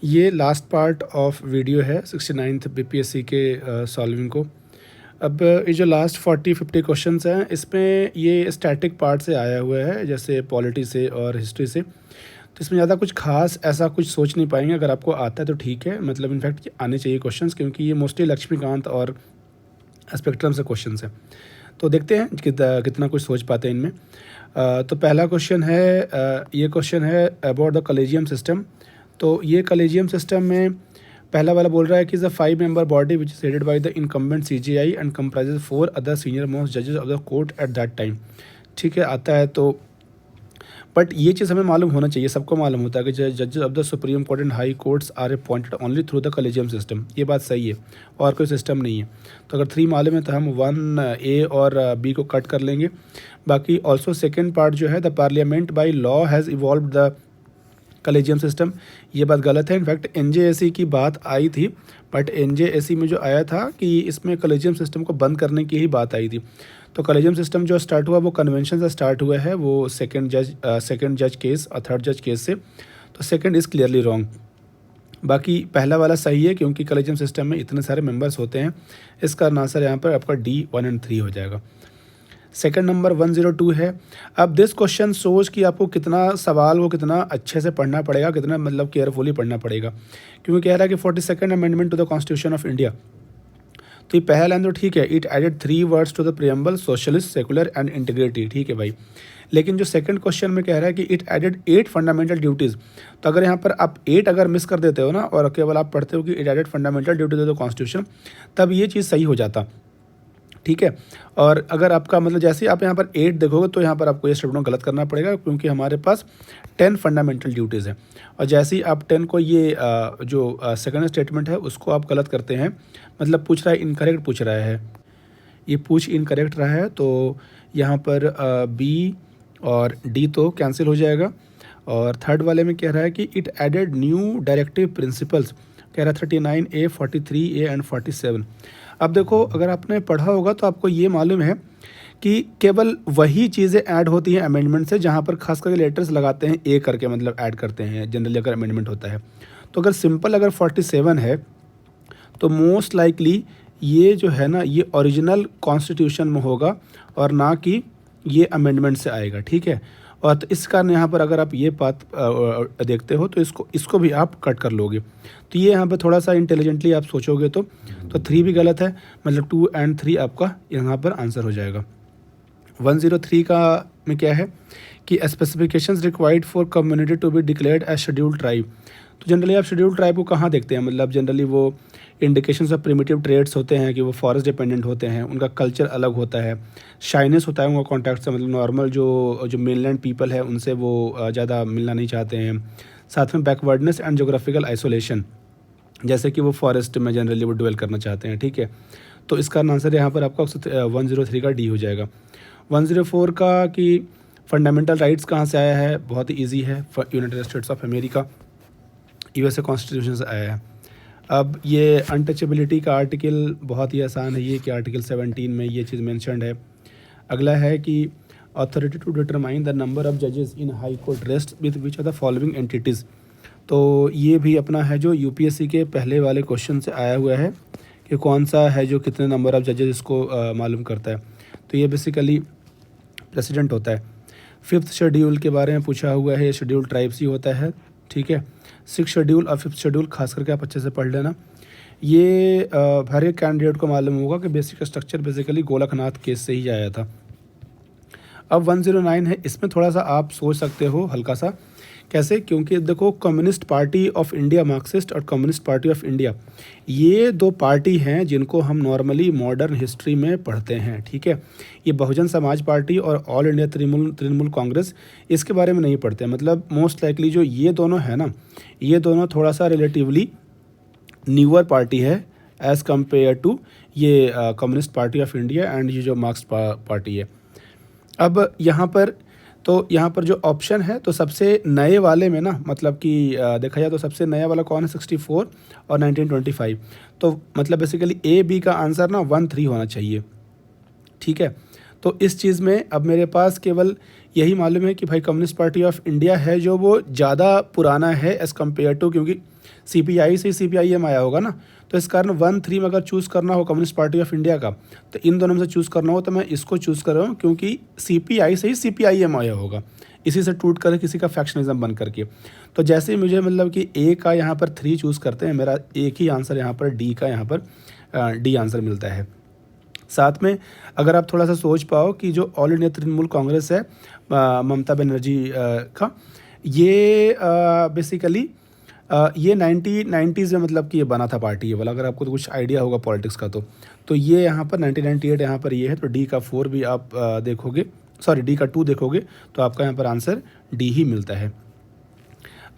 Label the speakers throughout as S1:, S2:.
S1: ये last part of video है 69th BPSC के सॉल्विंग को। अब ये जो लास्ट 40-50 क्वेश्चंस हैं इसमें ये स्टैटिक पार्ट से आया हुआ है, जैसे पॉलिटी से और हिस्ट्री से। तो इसमें ज़्यादा कुछ खास ऐसा कुछ सोच नहीं पाएंगे। अगर आपको आता है तो ठीक है, मतलब इनफैक्ट आने चाहिए क्वेश्चंस, क्योंकि ये मोस्टली लक्ष्मीकांत और स्पेक्ट्रम से क्वेश्चंस हैं। तो देखते हैं कितना कुछ सोच पाते हैं इनमें। तो पहला क्वेश्चन है, ये क्वेश्चन है अबाउट द कॉलेजियम सिस्टम। तो ये कॉलेजियम सिस्टम में पहला वाला बोल रहा है कि is a 5 member body which is headed by the incumbent CJI and comprises 4 other senior most जजेस of the court at that time. ठीक है, आता है तो बट ये चीज़ हमें मालूम होना चाहिए, सबको मालूम होता है कि जजेस of the Supreme Court and high courts are appointed only through the collegium system. ये बात सही है, और कोई सिस्टम नहीं है। तो अगर 3 मालूम है तो हम 1A और B को कट कर लेंगे। बाकी ऑल्सो सेकेंड पार्ट जो है, the parliament by law has evolve the collegium system, ये बात गलत है। इनफैक्ट एनजेएसी की बात आई थी, बट एनजेएसी में जो आया था कि इसमें कॉलेजियम सिस्टम को बंद करने की ही बात आई थी। तो कॉलेजियम सिस्टम जो स्टार्ट हुआ वो कन्वेंशन से स्टार्ट हुआ है, वो सेकंड जज केस और थर्ड जज केस से। तो सेकंड इज़ क्लियरली रॉन्ग। बाकी पहला वाला सही है, क्योंकि कॉलेजियम सिस्टम में इतने सारे मेंबर्स होते हैं। इसका आंसर यहाँ पर आपका D 1 और 3 हो जाएगा। सेकंड नंबर 102 है। अब दिस क्वेश्चन सोच कि आपको कितना सवाल को कितना अच्छे से पढ़ना पड़ेगा, कितना मतलब केयरफुली पढ़ना पड़ेगा, क्योंकि कह रहा है कि 42nd amendment to the Constitution of India. तो ये पहला लाइन तो ठीक है, it added 3 words to the preamble socialist, secular and integrity. ठीक है भाई, लेकिन जो सेकंड क्वेश्चन में कह रहा है कि इट एडेड 8 फंडामेंटल ड्यूटीज़। तो अगर यहाँ पर आप 8 अगर मिस कर देते हो ना, और केवल आप पढ़ते हो कि it added fundamental duties of the Constitution, तब ये चीज़ सही हो जाता। ठीक है, और अगर आपका मतलब जैसे ही आप यहाँ पर 8 देखोगे तो यहाँ पर आपको ये स्टेटमेंट गलत करना पड़ेगा, क्योंकि हमारे पास 10 फंडामेंटल ड्यूटीज़ हैं। और जैसे ही आप 10 को ये जो सेकंड स्टेटमेंट है उसको आप गलत करते हैं, मतलब पूछ रहा है इनकरेक्ट पूछ रहा है, ये पूछ इनकरेक्ट रहा है, तो यहाँ पर B और D तो कैंसिल हो जाएगा। और थर्ड वाले में कह रहा है कि it added new directive principles, कह रहा है 39A, 43A एंड 47। अब देखो, अगर आपने पढ़ा होगा तो आपको ये मालूम है कि केवल वही चीज़ें ऐड होती हैं अमेंडमेंट से जहाँ पर खास करके लेटर्स लगाते हैं A करके, मतलब ऐड करते हैं जनरली अगर अमेंडमेंट होता है। तो अगर सिंपल अगर 47 है तो मोस्ट लाइकली ये जो है ना, ये ओरिजिनल कॉन्स्टिट्यूशन में होगा और ना कि ये अमेंडमेंट से आएगा। ठीक है, और तो इस कारण यहाँ पर अगर आप ये बात देखते हो तो इसको भी आप कट कर लोगे। तो ये यहाँ पर थोड़ा सा इंटेलिजेंटली आप सोचोगे तो 3 भी गलत है, मतलब 2 एंड 3 आपका यहाँ पर आंसर हो जाएगा। 103 का में क्या है कि specifications required for community to be declared as scheduled tribe. तो जनरली आप शेड्यूल्ड ट्राइब को कहाँ देखते हैं, मतलब जनरली वो इंडिकेशंस ऑफ प्रिमिटिव ट्रेड्स होते हैं कि वो फॉरेस्ट डिपेंडेंट होते हैं, उनका कल्चर अलग होता है, शाइनेस होता है उनका कॉन्टैक्ट से, मतलब नॉर्मल जो मेनलैंड पीपल है उनसे वो ज़्यादा मिलना नहीं चाहते हैं। साथ में बैकवर्डनेस एंड जोग्राफिकल आइसोलेशन, जैसे कि वो फॉरेस्ट में जनरली वो डवेल करना चाहते हैं। ठीक है, तो इसका आंसर यहाँ पर आपका 103 का D हो जाएगा। 104 का कि फंडामेंटल राइट्स कहाँ से आया है, बहुत ही ईजी है, United states of America, USA constitution से आया है। अब ये अनटचेबिलिटी का आर्टिकल बहुत ही आसान है, ये कि आर्टिकल 17 में ये चीज़ मेंशन्ड है। अगला है कि authority to determine the number of जजेस in high court rest with which are the following entities. तो ये भी अपना है जो UPSC के पहले वाले क्वेश्चन से आया हुआ है कि कौन सा है जो कितने नंबर ऑफ जजेस इसको मालूम करता है। तो ये बेसिकली प्रेसिडेंट होता है। 5th शेड्यूल के बारे में पूछा हुआ है, ये शेड्यूल ट्राइब्स ही होता है। ठीक है, 6th शेड्यूल और 5th शेड्यूल खास करके आप अच्छे से पढ़ लेना। ये हर एक कैंडिडेट को मालूम होगा कि basic structure basically Golaknath case से ही आया था। अब 109 है, इसमें थोड़ा सा आप सोच सकते हो हल्का सा, कैसे, क्योंकि देखो communist party of India, Marxist और कम्युनिस्ट पार्टी ऑफ इंडिया, ये 2 पार्टी हैं जिनको हम नॉर्मली मॉडर्न हिस्ट्री में पढ़ते हैं। ठीक है, ये बहुजन समाज पार्टी और ऑल इंडिया तृणमूल कांग्रेस, इसके बारे में नहीं पढ़ते। मतलब मोस्ट लाइकली जो ये दोनों है ना, ये दोनों थोड़ा सा रिलेटिवली न्यूअर पार्टी है एज़ कम्पेयर टू ये communist party of India and ये जो मार्क्स पार्टी है। अब यहाँ पर जो ऑप्शन है, तो सबसे नए वाले में ना, मतलब कि देखा जाए तो सबसे नया वाला कौन है, 64 और 1925। तो मतलब बेसिकली A B का आंसर ना 1-3 होना चाहिए। ठीक है, तो इस चीज़ में अब मेरे पास केवल यही मालूम है कि भाई कम्युनिस्ट पार्टी ऑफ इंडिया है जो वो ज़्यादा पुराना है एज़ कम्पेयर टू, क्योंकि सीपीआई से सीपीआईएम आया होगा ना, तो इस कारण 1-3 में अगर चूज़ करना हो कम्युनिस्ट पार्टी ऑफ इंडिया का, तो इन दोनों में से चूज़ करना हो तो मैं इसको चूज़ कर रहा हूँ, क्योंकि सीपीआई से ही सीपीआईएम आया होगा, इसी से टूट कर किसी का फैक्शनिज्म बन करके। तो जैसे ही मुझे मतलब कि ए का यहाँ पर 3 चूज़ करते हैं, मेरा एक ही आंसर यहाँ पर डी का यहाँ पर डी आंसर मिलता है। साथ में अगर आप थोड़ा सा सोच पाओ कि जो ऑल इंडिया तृणमूल कांग्रेस है ममता बनर्जी का, ये बेसिकली ये 1990s में मतलब कि ये बना था पार्टी ये वाला, अगर आपको तो कुछ आइडिया होगा पॉलिटिक्स का तो ये यहाँ पर 1998 यहाँ पर ये है, तो डी का 4 भी आप देखोगे, सॉरी डी का 2 देखोगे तो आपका यहाँ पर आंसर डी ही मिलता है।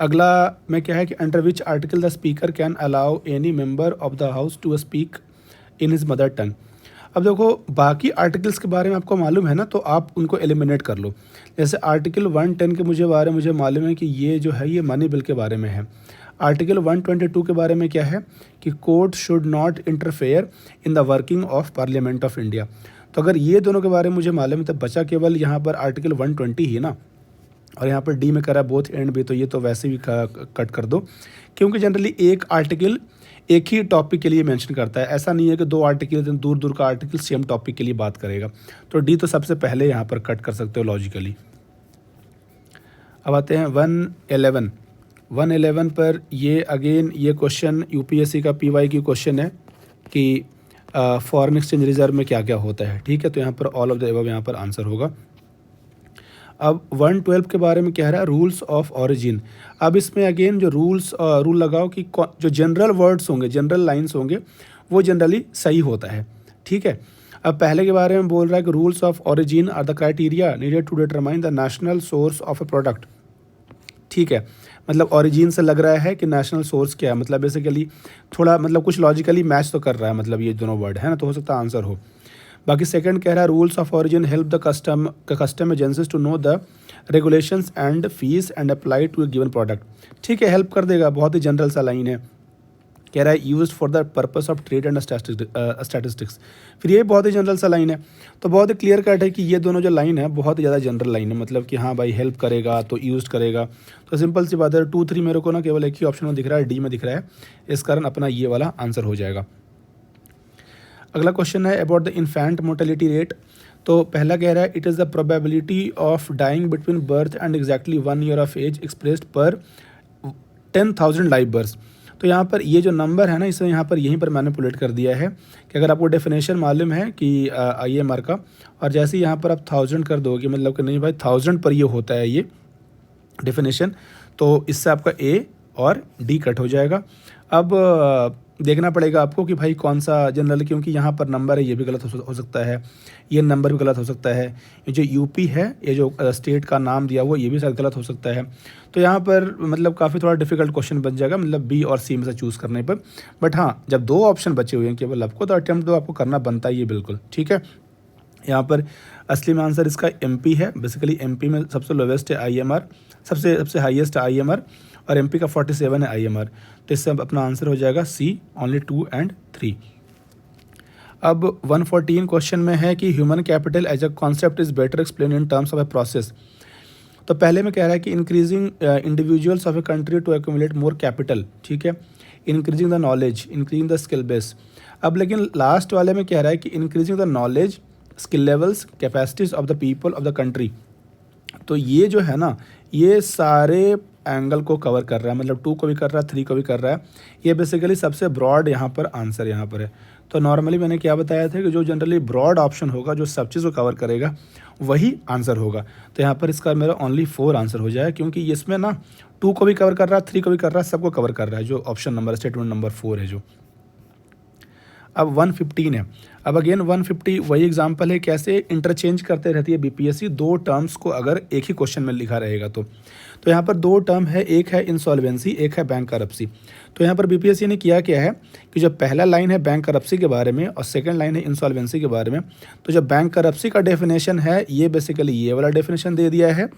S1: अगला में क्या है कि under which article the speaker can allow any member of the house to speak in his mother tongue. अब देखो बाकी आर्टिकल्स के बारे में आपको मालूम है ना, तो आप उनको एलिमिनेट कर लो। जैसे आर्टिकल 110 के मुझे मालूम है कि ये जो है ये मनी बिल के बारे में है। आर्टिकल 122 के बारे में क्या है कि court should not interfere in the working of parliament of India. तो अगर ये दोनों के बारे में मुझे मालूम है तो बचा केवल यहाँ पर आर्टिकल 120 ही ना, और यहाँ पर डी में करा बोथ एंड भी, तो ये तो वैसे भी कट कर दो, क्योंकि जनरली एक आर्टिकल एक ही टॉपिक के लिए मेंशन करता है, ऐसा नहीं है कि 2 आर्टिकल दूर दूर का आर्टिकल सेम टॉपिक के लिए बात करेगा। तो डी तो सबसे पहले यहाँ पर कट कर सकते हो लॉजिकली। अब आते हैं 111 पर, ये अगेन ये क्वेश्चन यूपीएससी का पीवाई की क्वेश्चन है कि फॉरेन एक्सचेंज रिजर्व में क्या क्या होता है, ठीक है। तो यहाँ पर ऑल ऑफ द अबव यहाँ पर आंसर होगा। अब 112 के बारे में कह रहा है रूल्स ऑफ ओरिजिन। अब इसमें अगेन जो रूल लगाओ कि जो जनरल वर्ड्स होंगे, जनरल लाइंस होंगे, वो जनरली सही होता है, ठीक है। अब पहले के बारे में बोल रहा है कि rules of origin are the criteria needed to determine the national source of a product, ठीक है। मतलब ओरिजिन से लग रहा है कि नेशनल सोर्स क्या है, मतलब बेसिकली थोड़ा मतलब कुछ लॉजिकली मैच तो कर रहा है, मतलब ये दोनों वर्ड है ना, तो हो सकता है आंसर हो। बाकी सेकंड कह रहा है rules of origin help the custom agencies to know the regulations and fees and apply to a given product, ठीक है, हेल्प कर देगा, बहुत ही जनरल सा लाइन है। कह रहा है used for the purpose of trade and statistics, फिर ये बहुत ही जनरल सा लाइन है। तो बहुत ही क्लियर कट है कि ये दोनों जो लाइन है बहुत ही ज़्यादा जनरल लाइन है, मतलब कि हाँ भाई हेल्प करेगा तो यूज करेगा। तो सिंपल सी बात है, 2-3 मेरे को ना केवल एक ही ऑप्शन में दिख रहा है, डी में दिख रहा है, इस कारण अपना ये वाला आंसर हो जाएगा। अगला क्वेश्चन है about the infant mortality rate. तो पहला कह रहा है it is the probability of dying between birth and exactly 1 year of age expressed per 10,000 live birth. तो यहाँ पर ये जो नंबर है ना, इसे यहाँ पर यहीं पर मैनिपुलेट कर दिया है कि अगर आपको डेफिनेशन मालूम है कि IMR का, और जैसे ही यहाँ पर आप 1000 कर दोगे, मतलब कि नहीं भाई 1000 पर ये होता है ये डेफिनेशन, तो इससे आपका A और D कट हो जाएगा। अब देखना पड़ेगा आपको कि भाई कौन सा जनरल, क्योंकि यहाँ पर नंबर है ये भी गलत हो सकता है, ये नंबर भी गलत हो सकता है, ये जो यूपी है, ये जो स्टेट का नाम दिया हुआ ये भी शायद गलत हो सकता है। तो यहाँ पर मतलब काफ़ी थोड़ा डिफिकल्ट क्वेश्चन बन जाएगा, मतलब बी और सी में से चूज़ करने पर। बट हाँ, जब 2 ऑप्शन बचे हुए हैं केवल आपको, तो अटैम्प्ट तो आपको करना बनता ही है बिल्कुल, ठीक है। यहाँ पर असली में आंसर इसका MP है, बेसिकली MP में सबसे लोवेस्ट है IMR, सबसे हाईएस्ट है IMR, और MP का 47 है IMR। तो इससे अपना आंसर हो जाएगा C, ओनली 2 and 3। अब 114 क्वेश्चन में है कि human capital as a concept is better explain in terms of a process. तो पहले में कह रहा है कि increasing individuals of a country to accumulate more capital, ठीक है, increasing the knowledge, increasing the skill base. अब लेकिन लास्ट वाले में कह रहा है कि increasing the knowledge, skill levels, capacities of the people of the country. तो ये जो है ना, ये सारे एंगल को कवर कर रहा है, मतलब 2 को भी कर रहा है, 3 को भी कर रहा है। ये बेसिकली सबसे ब्रॉड यहाँ पर आंसर यहाँ पर है। तो नॉर्मली मैंने क्या बताया था कि जो जनरली ब्रॉड ऑप्शन होगा, जो सब चीज़ को कवर करेगा, वही आंसर होगा। तो यहाँ पर इसका मेरा ओनली 4 आंसर हो जाए, क्योंकि इसमें ना 2 को भी कवर कर रहा है, 3 को भी कर रहा है, सबको कवर कर रहा है, जो ऑप्शन नंबर स्टेटमेंट नंबर 4 है जो। अब 115 है। अब अगेन 150 वही एग्जांपल है, कैसे इंटरचेंज करते रहती है BPSC 2 टर्म्स को अगर एक ही क्वेश्चन में लिखा रहेगा तो यहाँ पर 2 टर्म है, एक है इंसॉल्वेंसी, एक है बैंक करप्सी। तो यहाँ पर BPSC ने किया क्या है कि जो पहला लाइन है बैंक करप्सी के बारे में और सेकंड लाइन है इंसॉल्वेंसी के बारे में, तो जो बैंक करप्सी का डेफिनेशन है ये बेसिकली ये वाला डेफिनेशन दे दिया है,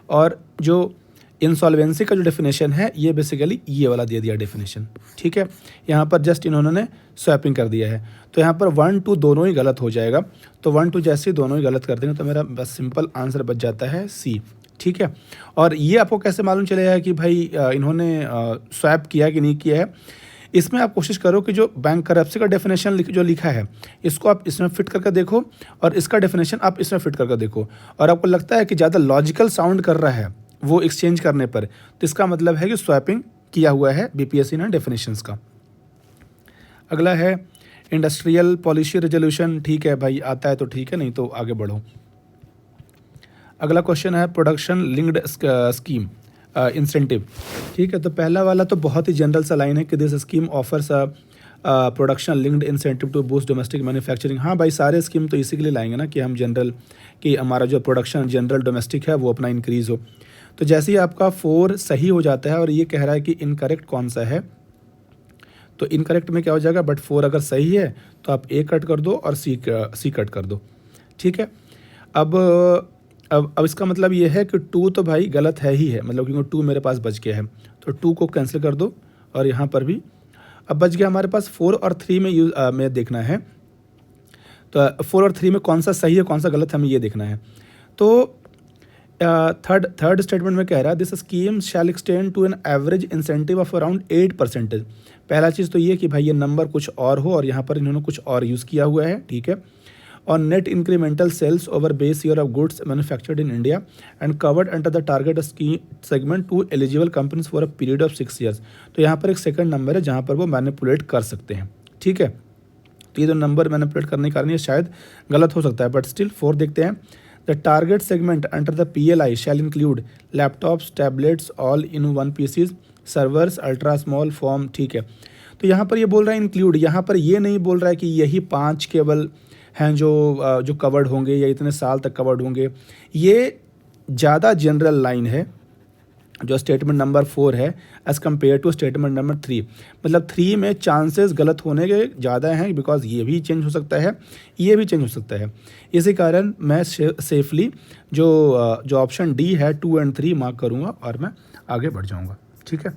S1: और जो इंसॉल्वेंसी का जो डेफिनेशन है ये बेसिकली ये वाला दे दिया डेफिनेशन, ठीक है। यहाँ पर जस्ट इन्होंने स्वैपिंग कर दिया है, तो यहाँ पर 1 2 दोनों ही गलत हो जाएगा। तो 1 2 जैसे ही दोनों ही गलत कर देंगे तो मेरा बस सिंपल आंसर बच जाता है सी, ठीक है। और ये आपको कैसे मालूम चलेगा कि भाई इन्होंने स्वैप किया कि नहीं किया है, इसमें आप कोशिश करो कि जो बैंक करप्सी का डेफिनेशन जो लिखा है इसको आप इसमें फिट करके देखो और इसका डेफिनेशन आप इसमें फिट करके देखो, और आपको लगता है कि ज़्यादा लॉजिकल साउंड कर रहा है वो एक्सचेंज करने पर, तो इसका मतलब है कि स्वैपिंग किया हुआ है बीपीएससी ने डेफिनेशंस का। अगला है इंडस्ट्रियल पॉलिसी रेजोल्यूशन, ठीक है भाई, आता है तो ठीक है, नहीं तो आगे बढ़ो। अगला क्वेश्चन है प्रोडक्शन लिंक्ड स्कीम इंसेंटिव, ठीक है। तो पहला वाला तो बहुत ही जनरल सा लाइन है कि this scheme offers production linked incentive to boost domestic manufacturing. हाँ भाई, सारे स्कीम तो इसी के लिए लाएंगे ना कि हम जनरल कि हमारा जो प्रोडक्शन जनरल डोमेस्टिक है वो अपना इंक्रीज़ हो। तो जैसे ही आपका 4 सही हो जाता है और ये कह रहा है कि इनकरेक्ट कौन सा है, तो इनकरेक्ट में क्या हो जाएगा, बट 4 अगर सही है तो आप ए कट कर दो और सी कट कर दो, ठीक है। अब इसका मतलब ये है कि 2 तो भाई गलत है ही है, मतलब क्योंकि 2 मेरे पास बच गया है, तो 2 को कैंसिल कर दो और यहाँ पर भी अब बच गया हमारे पास 4 और 3 में देखना है। तो 4 और 3 में कौन सा सही है कौन सा गलत है हमें ये देखना है। तो थर्ड स्टेटमेंट में कह रहा है this scheme shall extend to an average incentive of around 8%। पहला चीज़ तो ये कि भाई ये नंबर कुछ और हो और यहाँ पर इन्होंने कुछ और यूज़ किया हुआ है, ठीक है। और net incremental sales over base year of goods manufactured in India and covered under the target scheme segment to eligible companies for a period of 6 years. तो यहाँ पर एक सेकंड नंबर है जहाँ पर वो मैनिपुलेट कर सकते हैं, ठीक है। तो ये जो नंबर मैनिपुलेट करने के कारण ये शायद गलत हो सकता है, बट स्टिल 4 देखते हैं। The target segment under the PLI shall include laptops, tablets, all in one PCs, servers, ultra small form, ठीक है। तो यहाँ पर ये बोल रहा है इंक्लूड, यहाँ पर ये नहीं बोल रहा है कि यही 5 केवल हैं जो कवर्ड होंगे या इतने साल तक कवर्ड होंगे। ये ज़्यादा जनरल लाइन है जो स्टेटमेंट नंबर 4 है as compare to statement number 3। मतलब 3 में चांसेस गलत होने के ज़्यादा हैं बिकॉज ये भी चेंज हो सकता है, ये भी चेंज हो सकता है। इसी कारण मैं सेफली जो ऑप्शन डी है 2 और 3 मार्क करूँगा और मैं आगे बढ़ जाऊँगा, ठीक है।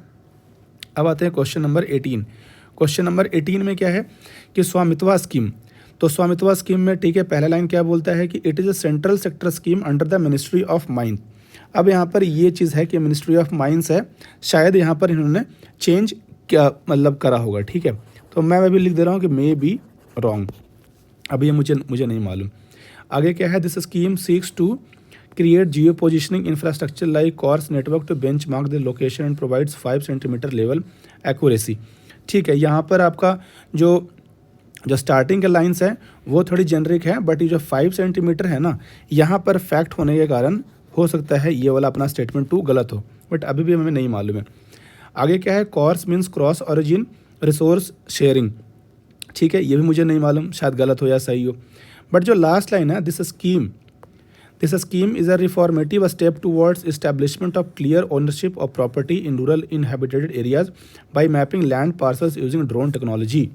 S1: अब आते हैं क्वेश्चन नंबर 18। क्वेश्चन नंबर 18 में क्या है कि स्वामित्व स्कीम। तो स्वामित्व स्कीम में, ठीक है, पहला लाइन क्या बोलता है कि it is a central sector scheme under the ministry of mines. अब यहाँ पर ये चीज़ है कि मिनिस्ट्री ऑफ माइंस है, शायद यहाँ पर इन्होंने चेंज क्या मतलब करा होगा, ठीक है। तो मैं भी लिख दे रहा हूँ कि मे बी रॉन्ग, अब ये मुझे नहीं मालूम। आगे क्या है, this scheme seeks to create geo positioning infrastructure like CORS network to bench mark the location and provides 5 centimetre level accuracy, ठीक है। यहाँ पर आपका जो स्टार्टिंग के लाइंस हैं वो थोड़ी जेनरिक है, बट ये जो 5 सेंटीमीटर है ना, यहाँ पर फैक्ट होने के कारण हो सकता है ये वाला अपना स्टेटमेंट 2 गलत हो, बट अभी भी हमें नहीं मालूम है। आगे क्या है, CORS means cross origin resource sharing, ठीक है, ये भी मुझे नहीं मालूम, शायद गलत हो या सही हो। बट जो लास्ट लाइन है, this scheme is a reformative step towards establishment of clear ownership of property in rural inhabited areas by mapping land parcels using drone technology.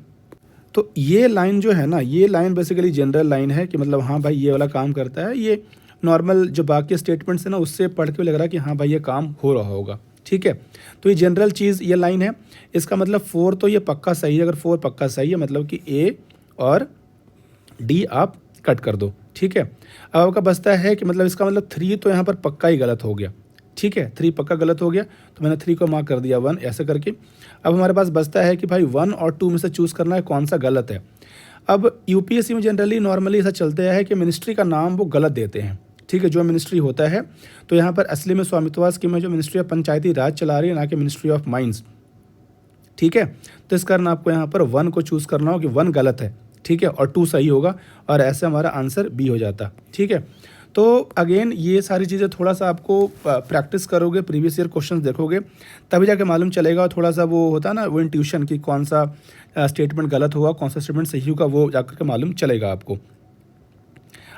S1: तो ये लाइन जो है ना, ये लाइन बेसिकली जनरल लाइन है कि मतलब हाँ भाई ये वाला काम करता है। ये नॉर्मल जो बाकी स्टेटमेंट्स है ना उससे पढ़ के लग रहा है कि हाँ भाई ये काम हो रहा होगा, ठीक है। तो ये जनरल चीज़ ये लाइन है, इसका मतलब 4 तो ये पक्का सही है। अगर 4 पक्का सही है मतलब कि ए और डी आप कट कर दो, ठीक है। अब आपका बचता है कि मतलब इसका मतलब 3 तो यहाँ पर पक्का ही गलत हो गया, ठीक है, 3 पक्का गलत हो गया, तो मैंने 3 को मार्क कर दिया 1 ऐसे करके। अब हमारे पास बचता है कि भाई 1 और 2 में से चूज़ करना है कौन सा गलत है। अब यूपीएससी में जनरली नॉर्मली ऐसा चलता है कि मिनिस्ट्री का नाम वो गलत देते हैं, ठीक है, जो मिनिस्ट्री होता है। तो यहाँ पर असली में स्वामित्व स्कीम है जो मिनिस्ट्री ऑफ पंचायती राज चला रही है, ना कि मिनिस्ट्री ऑफ माइंस, ठीक है। तो इस कारण आपको यहाँ पर 1 को चूज़ करना हो कि 1 गलत है, ठीक है, और 2 सही होगा, और ऐसे हमारा आंसर बी हो जाता, ठीक है। तो अगेन ये सारी चीज़ें थोड़ा सा आपको प्रैक्टिस करोगे, प्रीवियस ईयर क्वेश्चंस देखोगे, तभी जाके मालूम चलेगा। थोड़ा सा वो होता है ना वो इंट्यूशन कि कौन सा स्टेटमेंट गलत हुआ कौन सा स्टेटमेंट सही होगा, वो जाकर के मालूम चलेगा आपको।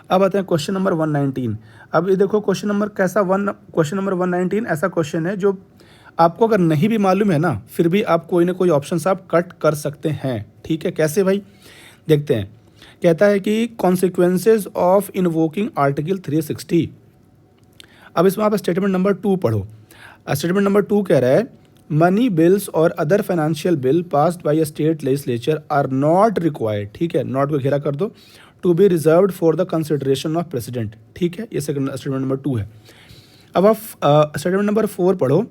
S1: अब आते हैं क्वेश्चन नंबर 119। अब ये देखो क्वेश्चन नंबर 119 ऐसा क्वेश्चन है जो आपको अगर नहीं भी मालूम है ना, फिर भी आप कोई ना कोई ऑप्शन आप कट कर सकते हैं, ठीक है। कैसे भाई, देखते हैं। कहता है कि कॉन्सिक्वेंसेज ऑफ इन्वोकिंग आर्टिकल 360। अब इसमें आप स्टेटमेंट नंबर 2 पढ़ो। स्टेटमेंट नंबर 2 कह रहा है मनी बिल्स और other financial bill passed by a state legislature are not required, ठीक है, नॉट को घेरा कर दो, to be reserved for the consideration of president, ठीक है, ये सेकंड स्टेटमेंट नंबर 2 है। अब आप स्टेटमेंट नंबर 4 पढ़ो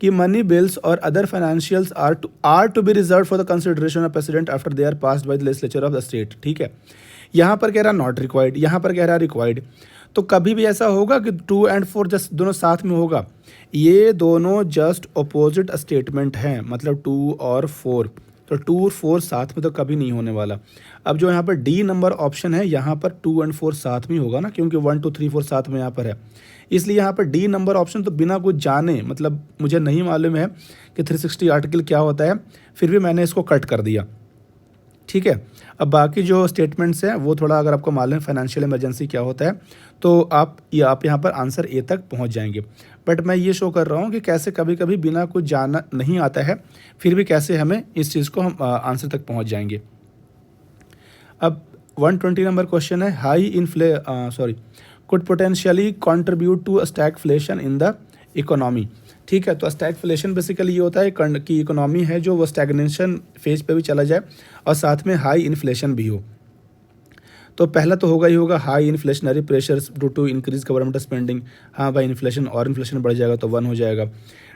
S1: कि मनी बिल्स और other financials are to be reserve for the consideration of president after they are passed by the legislature of the state, ठीक है। यहाँ पर कह रहा नॉट रिक्वायर्ड, यहाँ पर कह रहा रिक्वायर्ड। तो कभी भी ऐसा होगा कि 2 और 4 जस्ट दोनों साथ में होगा, ये दोनों जस्ट अपोजिट स्टेटमेंट हैं, मतलब 2 और 4, तो 2 और 4 साथ में तो कभी नहीं होने वाला। अब जो यहाँ पर डी नंबर ऑप्शन है, यहाँ पर 2 और 4 साथ में होगा ना, क्योंकि 1 2 3 4 साथ में यहाँ पर है, इसलिए यहाँ पर डी नंबर ऑप्शन तो बिना कुछ जाने, मतलब मुझे नहीं मालूम है कि 360 आर्टिकल क्या होता है, फिर भी मैंने इसको कट कर दिया, ठीक है। अब बाकी जो स्टेटमेंट्स हैं वो थोड़ा अगर आपको मालूम है फाइनेंशियल इमरजेंसी क्या होता है, तो आप यहाँ पर आंसर ए तक पहुँच जाएंगे। बट मैं ये शो कर रहा हूँ कि कैसे कभी कभी बिना कुछ जाना नहीं आता है, फिर भी कैसे हमें इस चीज़ को हम आंसर तक पहुँच जाएंगे। अब 120 नंबर क्वेश्चन है could potentially contribute to stagflation in the economy, ठीक है। तो स्टैगफ्लेशन बेसिकली ये होता है कि इकोनॉमी है जो वो स्टैग्नेशन फेज पे भी चला जाए और साथ में हाई इन्फ्लेशन भी हो। तो पहला तो होगा ही होगा high inflationary pressures due to increase government spending, हाँ भाई इन्फ्लेशन बढ़ जाएगा तो 1 हो जाएगा।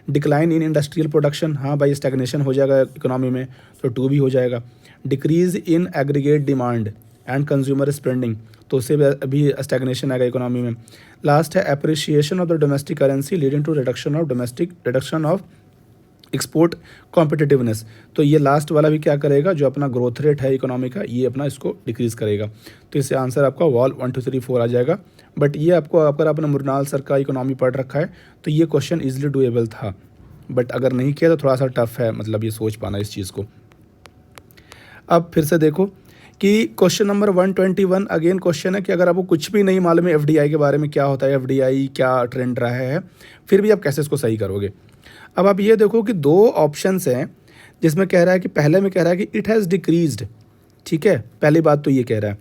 S1: डिक्लाइन इन इंडस्ट्रियल प्रोडक्शन, हाँ भाई स्टैग्नेशन हो जाएगा इकोनॉमी में तो 2 भी हो जाएगा। Decrease in aggregate demand and consumer spending, तो उससे भी स्टैग्नेशन आएगा इकोनॉमी में। लास्ट है appreciation of the domestic currency leading to reduction of export competitiveness, तो ये लास्ट वाला भी क्या करेगा, जो अपना ग्रोथ रेट है इकोनॉमी का ये अपना इसको डिक्रीज़ करेगा। तो इससे आंसर आपका वॉल 1 2 3 4 आ जाएगा। बट ये आपको अगर आपने मृणाल सर का इकोनॉमी पढ़ रखा है तो ये क्वेश्चन ईजिली डूएबल था, बट अगर नहीं किया तो थोड़ा सा टफ है, मतलब ये सोच पाना इस चीज़ को। अब फिर से देखो कि क्वेश्चन नंबर 121 अगेन क्वेश्चन है कि अगर आपको कुछ भी नहीं मालूम है एफडीआई के बारे में, क्या होता है एफडीआई, क्या ट्रेंड रहा है, फिर भी आप कैसे इसको सही करोगे। अब आप ये देखो कि 2 ऑप्शंस हैं जिसमें कह रहा है कि पहले में कह रहा है कि इट हैज़ डिक्रीज्ड, ठीक है, पहली बात तो ये कह रहा है,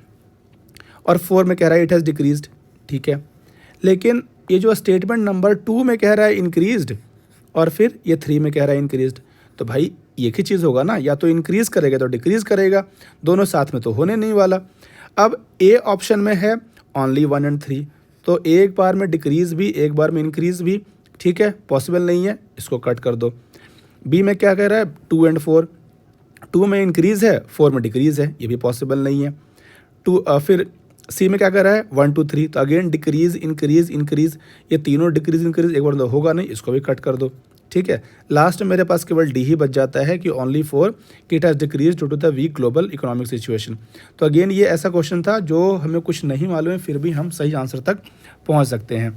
S1: और 4 में कह रहा है इट हैज़ डिक्रीज्ड, ठीक है। लेकिन ये जो स्टेटमेंट नंबर 2 में कह रहा है इंक्रीज्ड और फिर ये 3 में कह रहा है इंक्रीज्ड, तो भाई एक ही चीज़ होगा ना, या तो इंक्रीज़ करेगा तो डिक्रीज़ करेगा, दोनों साथ में तो होने नहीं वाला। अब ए ऑप्शन में है ओनली 1 और 3, तो एक बार में डिक्रीज़ भी एक बार में इंक्रीज़ भी, ठीक है, पॉसिबल नहीं है, इसको कट कर दो। बी में क्या कह रहा है 2 और 4, 2 में इंक्रीज़ है 4 में डिक्रीज़ है, ये भी पॉसिबल नहीं है। फिर सी में क्या कर रहा है 1 2 3, तो अगेन डिक्रीज़ इंक्रीज़, ये तीनों डिक्रीज़ इंक्रीज़ एक बार तो होगा नहीं, इसको भी कट कर दो, ठीक है। लास्ट में मेरे पास केवल डी ही बच जाता है कि ओनली 4 कि it has decrease due to the weak global economic situation. तो अगेन ये ऐसा क्वेश्चन था जो हमें कुछ नहीं मालूम है फिर भी हम सही आंसर तक पहुंच सकते हैं।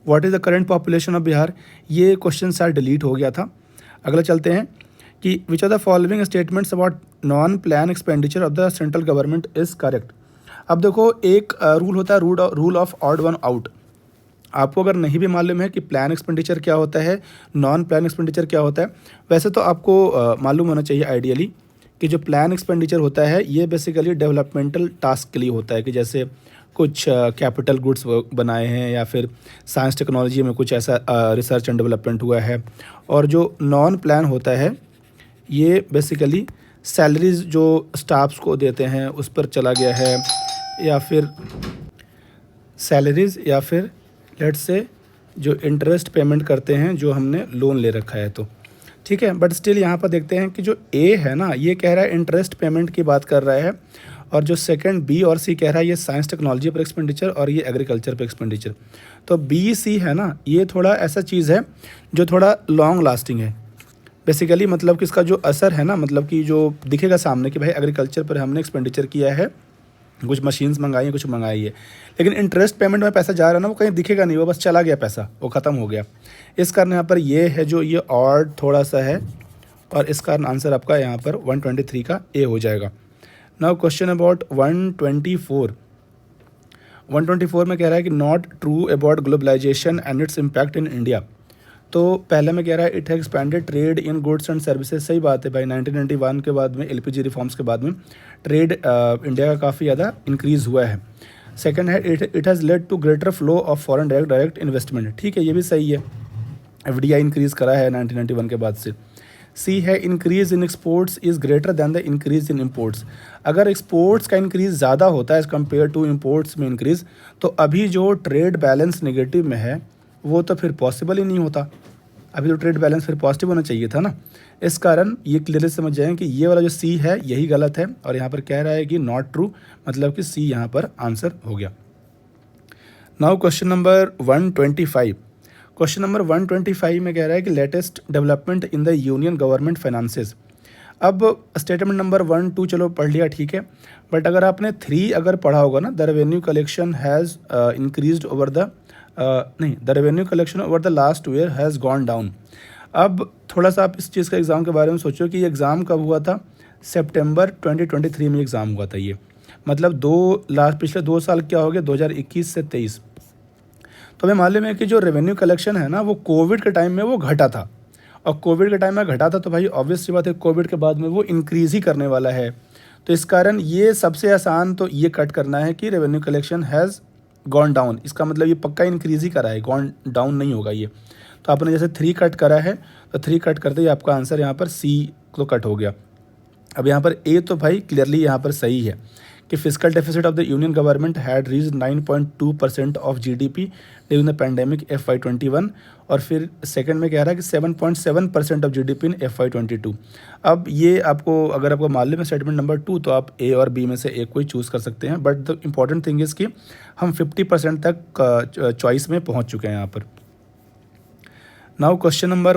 S1: What is the current population of Bihar, ये क्वेश्चन शायद डिलीट हो गया था। अगला चलते हैं कि which are the following statements about non plan expenditure of the central government is correct. अब देखो एक रूल होता है rule of odd one out. आपको अगर नहीं भी मालूम है कि प्लान एक्सपेंडिचर क्या होता है, नॉन प्लान एक्सपेंडिचर क्या होता है, वैसे तो आपको मालूम होना चाहिए आइडियली कि जो प्लान एक्सपेंडिचर होता है ये बेसिकली डेवलपमेंटल टास्क के लिए होता है कि जैसे कुछ कैपिटल गुड्स बनाए हैं या फिर साइंस टेक्नोलॉजी में कुछ ऐसा रिसर्च एंड डेवलपमेंट हुआ है। और जो नॉन प्लान होता है ये बेसिकली सैलरीज जो स्टाफ्स को देते हैं उस पर चला गया है, या फिर सैलरीज या फिर लेट से जो इंटरेस्ट पेमेंट करते हैं जो हमने लोन ले रखा है, तो ठीक है। बट स्टिल यहाँ पर देखते हैं कि जो ए है ना ये कह रहा है इंटरेस्ट पेमेंट की बात कर रहा है, और जो सेकंड बी और सी कह रहा है ये साइंस टेक्नोलॉजी पर एक्सपेंडिचर और ये एग्रीकल्चर पर एक्सपेंडिचर। तो बी सी है ना ये थोड़ा ऐसा चीज़ है जो थोड़ा लॉन्ग लास्टिंग है बेसिकली, मतलब कि इसका जो असर है ना, मतलब कि जो दिखेगा सामने कि भाई एग्रीकल्चर पर हमने एक्सपेंडिचर किया है, कुछ मशीन्स मंगाई है, कुछ मंगाई है, लेकिन इंटरेस्ट पेमेंट में पैसा जा रहा है ना वो कहीं दिखेगा नहीं, वो बस चला गया पैसा, वो ख़त्म हो गया। इस कारण यहाँ पर ये है जो ये ऑड थोड़ा सा है, और इस कारण आंसर आपका यहाँ पर 123 का ए हो जाएगा। नाउ क्वेश्चन अबाउट 124 में कह रहा है कि not true about globalisation and its impact in India. तो पहले में कह रहा है इट है expanded trade in goods and services. सही बात है भाई, 1991 के बाद में एलपीजी रिफॉर्म्स के बाद में ट्रेड इंडिया का काफ़ी ज़्यादा इंक्रीज़ हुआ है। सेकंड है it has led to greater flow of foreign direct investment. ठीक है, ये भी सही है। एफडीआई इंक्रीज़ करा है 1991 के बाद से। सी है increase in exports is greater than the increase in imports. अगर एक्सपोर्ट्स का इंक्रीज़ ज़्यादा होता है एज़ कम्पेयर टू इम्पोर्ट्स में इंक्रीज़, तो अभी जो ट्रेड बैलेंस नेगेटिव में है वो तो फिर पॉसिबल ही नहीं होता। अभी तो ट्रेड बैलेंस फिर पॉजिटिव होना चाहिए था ना। इस कारण ये क्लियरली समझ जाएं कि ये वाला जो सी है यही गलत है, और यहाँ पर कह रहा है कि नॉट ट्रू, मतलब कि सी यहाँ पर आंसर हो गया। Now question number 125। Question number 125 में कह रहा है कि latest development in the union government finances. अब स्टेटमेंट नंबर 1 2 चलो पढ़ लिया, ठीक है, बट अगर आपने 3 अगर पढ़ा होगा ना, the revenue collection has increased over the नहीं, the revenue collection over the last year has gone down. अब थोड़ा सा आप इस चीज़ का एग्ज़ाम के बारे में सोचो कि ये एग्ज़ाम कब हुआ था, सितंबर 2023 में एग्ज़ाम हुआ था ये, मतलब पिछले 2 साल क्या हो गया, 2021 से 23। तो हमें मालूम है कि जो रेवेन्यू कलेक्शन है ना वो कोविड के टाइम में वो घटा था, और कोविड के टाइम में घटा था तो भाई ऑब्वियस सी बात है कोविड के बाद में वो इंक्रीज़ ही करने वाला है। तो इस कारण ये सबसे आसान तो ये कट करना है कि revenue collection has gone down, इसका मतलब ये पक्का इंक्रीज़ ही करा है, गॉन डाउन नहीं होगा ये। तो आपने जैसे 3 कट करा है तो 3 कट करते ही आपका आंसर यहाँ पर सी तो कट हो गया। अब यहाँ पर ए तो भाई क्लियरली यहाँ पर सही है कि physical deficit of the union government had reach 9.2% of GDP during the pandemic FY21, और फिर सेकंड में कह रहा है कि 7.7% ऑफ जीडीपी इन FY22। अब ये आपको अगर आपको मालूम है स्टेटमेंट नंबर 2 तो आप ए और बी में से एक को ही चूज़ कर सकते हैं, but the important thing is कि हम 50% तक चॉइस में पहुँच चुके हैं यहाँ पर। नाउ क्वेश्चन नंबर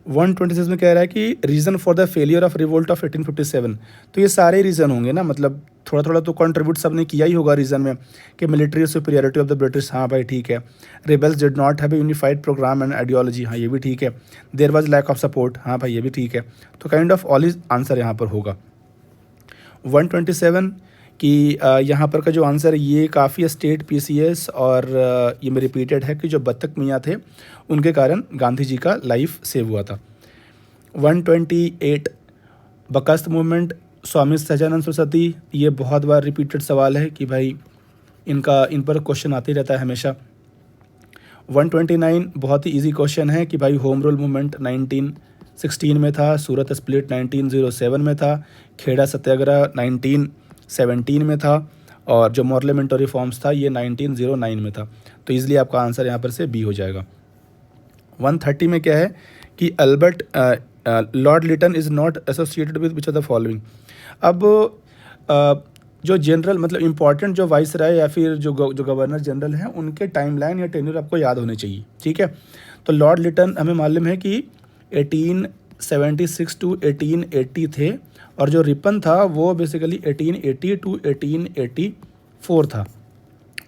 S1: 126 में कह रहा है कि reason for the failure of revolt of 1857। तो ये सारे रीज़न होंगे ना, मतलब थोड़ा थोड़ा तो कंट्रीब्यूट सब ने किया ही होगा रीज़न में, कि military superiority of the British, हाँ भाई ठीक है। Rebels did not have a unified programme and ideology, हाँ ये भी ठीक है। There was lack of support, हाँ भाई ये भी ठीक है। तो kind of all is answer यहाँ पर होगा। 127 कि यहाँ पर का जो आंसर ये काफ़ी स्टेट पीसीएस और ये में रिपीटेड है कि जो बत्तख मियाँ थे उनके कारण गांधी जी का लाइफ सेव हुआ था। 128 बकस्त मूवमेंट, स्वामी सच्चिदानंद सरस्वती, ये बहुत बार रिपीटेड सवाल है कि भाई इन पर क्वेश्चन आते रहता है हमेशा। 129 बहुत ही इजी क्वेश्चन है कि भाई होम रूल मूवमेंट 1916 में था, सूरत स्प्लिट 1907 में था, खेड़ा सत्याग्रह 1917 में था, और जो मॉर्लेमेंटो रिफॉर्म्स था ये 1909 में था। तो ईजिली आपका आंसर यहाँ पर से बी हो जाएगा। 130 में क्या है कि Albert lord Lytton is not associated with which of the following. अब जो जनरल मतलब इम्पॉर्टेंट जो वाइस राय या फिर जो गवर्नर जनरल हैं उनके टाइमलाइन या टेन्योर आपको याद होने चाहिए, ठीक है। तो लॉर्ड लिटन हमें मालूम है कि 1876 टू 1880 थे, और जो रिपन था वो बेसिकली 1880 टू 1884 था,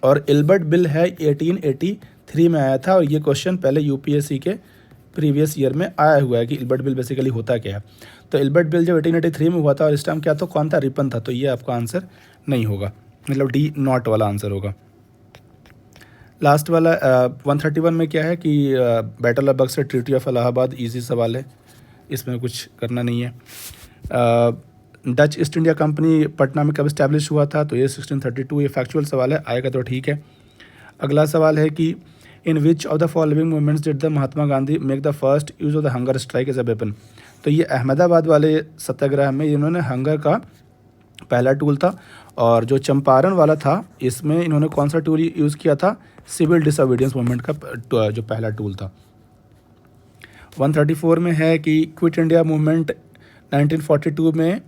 S1: और एल्बर्ट बिल है 1883 में आया था। और ये क्वेश्चन पहले यूपीएससी के प्रीवियस ईयर में आया हुआ है कि एल्बर्ट बिल बेसिकली होता क्या है। तो एल्बर्ट बिल जब 1883 में हुआ था और इस टाइम क्या तो कौन था, रिपन था। तो ये आपका आंसर नहीं होगा, मतलब डी नॉट वाला आंसर होगा। लास्ट वाला 131 में क्या है कि battle of Buxar, treaty of Allahabad, easy सवाल है, इसमें कुछ करना नहीं है। Dutch east India company Patna में कब इस्टेब्लिश हुआ था, तो ये 1632, ये फैक्चुअल सवाल है, आएगा तो ठीक है। अगला सवाल है कि in which of the following movements did the Mahatma Gandhi make the first use of the hunger strike as a weapon. तो ये अहमदाबाद वाले सत्याग्रह में इन्होंने हंगर का पहला टूल था, और जो चंपारण वाला था इसमें इन्होंने कौन सा टूल यूज़ किया था, सिविल डिसओबीडियंस मूवमेंट का जो पहला टूल था। 134 में है कि क्विट इंडिया मूवमेंट 1942 में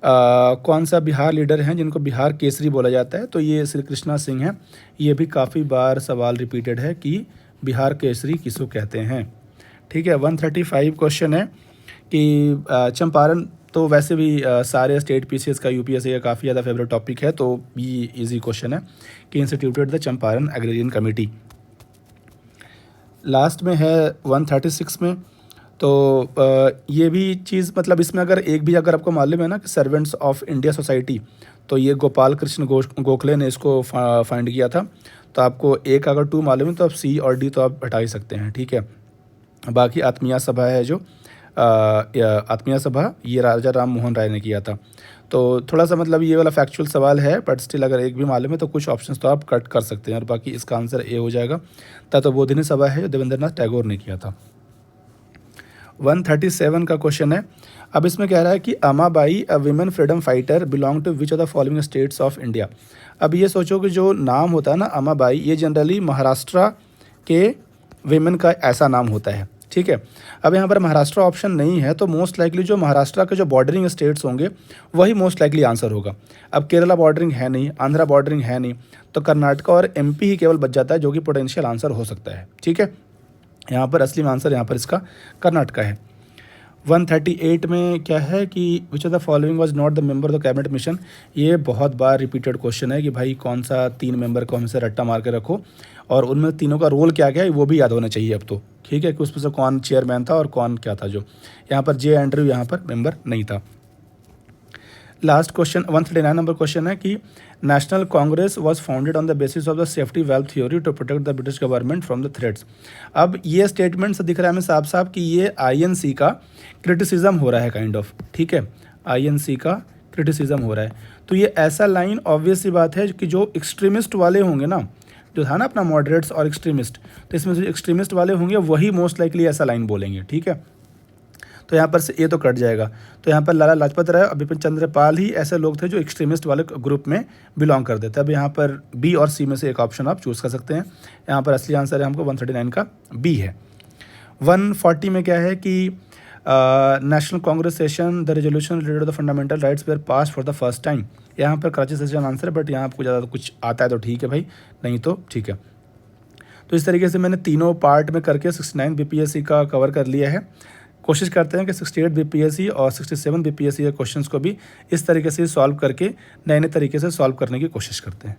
S1: कौन सा बिहार लीडर हैं जिनको बिहार केसरी बोला जाता है, तो ये श्री कृष्णा सिंह हैं। ये भी काफ़ी बार सवाल रिपीटेड है कि बिहार केसरी किसको कहते हैं, ठीक है। 135 क्वेश्चन है कि चंपारण, तो वैसे भी सारे स्टेट पीसीएस का यूपीएससी का काफ़ी ज़्यादा फेवरेट टॉपिक है, तो ये इजी क्वेश्चन है कि instituted the Champaran agrarian committee. Last में है 136 में, तो ये भी चीज़ मतलब इसमें अगर एक भी अगर आपको मालूम है ना कि सर्वेंट्स ऑफ इंडिया सोसाइटी, तो ये गोपाल कृष्ण गोखले ने इसको फाइंड किया था। तो आपको एक अगर 2 मालूम है तो आप सी और डी तो आप हटा ही सकते हैं, ठीक है। बाकी आत्मीय सभा है जो आत्मीय सभा, ये राजा राम मोहन राय ने किया था। तो थोड़ा सा मतलब ये वाला फैक्चुअल सवाल है, बट स्टिल अगर एक भी मालूम है तो कुछ ऑप्शंस तो आप कट कर सकते हैं, और बाकी इसका आंसर ए हो जाएगा। तत्वबोधिनी सभा है जो देवेंद्रनाथ टैगोर ने किया था। 137 का क्वेश्चन है। अब इसमें कह रहा है कि Amabai a women freedom fighter belong to which of the following states of India. अब ये सोचो कि जो नाम होता है ना अमाबाई, ये जनरली महाराष्ट्र के विमेन का ऐसा नाम होता है, ठीक है। अब यहाँ पर महाराष्ट्र ऑप्शन नहीं है, तो मोस्ट लाइकली जो महाराष्ट्र के जो बॉर्डरिंग स्टेट्स होंगे वही मोस्ट लाइकली आंसर होगा। अब केरला बॉर्डरिंग है नहीं, आंध्रा बॉर्डरिंग है नहीं, तो कर्नाटक और एमपी ही केवल बच जाता है जो कि पोटेंशियल आंसर हो सकता है, ठीक है। यहाँ पर असली में आंसर यहाँ पर इसका कर्नाटक है। 138 में क्या है कि विच of the following was not the member of the cabinet mission. ये बहुत बार रिपीटेड क्वेश्चन है कि भाई कौन सा 3 मेंबर को हमसे रट्टा मार के रखो, और उनमें तीनों का रोल क्या क्या है वो भी याद होना चाहिए अब तो, ठीक है, कि उसमें से कौन चेयरमैन था और कौन क्या था। जो यहाँ पर जे एंड्रयू यहाँ पर मेंबर नहीं था। लास्ट क्वेश्चन 139 नंबर क्वेश्चन है कि National Congress was founded on the basis of the safety valve theory to protect the British government from the threats. अब ये स्टेटमेंट से दिख रहा है हमें साफ साफ कि ये आईएनसी का क्रिटिसिज्म हो रहा है काइंड ऑफ, ठीक है, आईएनसी का क्रिटिसिज्म हो रहा है। तो ये ऐसा लाइन ऑब्वियस सी बात है कि जो एक्सट्रीमिस्ट वाले होंगे ना, जो था ना अपना मॉडरेट्स और एक्सट्रीमिस्ट, तो इसमें जो एक्सट्रीमिस्ट वाले होंगे वही मोस्ट लाइकली ऐसा लाइन बोलेंगे, ठीक है। तो यहाँ पर से ये तो कट जाएगा। तो यहाँ पर लाला लाजपत राय और बिपिन चंद्र पाल ही ऐसे लोग थे जो एक्सट्रीमिस्ट वाले ग्रुप में बिलोंग करते थे। अब यहाँ पर बी और सी में से एक ऑप्शन आप चूज़ कर सकते हैं। यहाँ पर असली आंसर है हमको 139 का बी है। 140 में क्या है कि National Congress session the resolution related to the fundamental rights were pass for the first time. यहाँ पर कराची सेशन आंसर है, बट यहाँ आपको ज़्यादा कुछ आता है तो ठीक है भाई, नहीं तो ठीक है। तो इस तरीके से मैंने तीनों पार्ट में करके 69 बीपीएससी का कवर कर लिया है। कोशिश करते हैं कि 68 बीपीएससी और 67 बीपीएससी के क्वेश्चंस को भी इस तरीके से सॉल्व करके नए नए तरीके से सॉल्व करने की कोशिश करते हैं।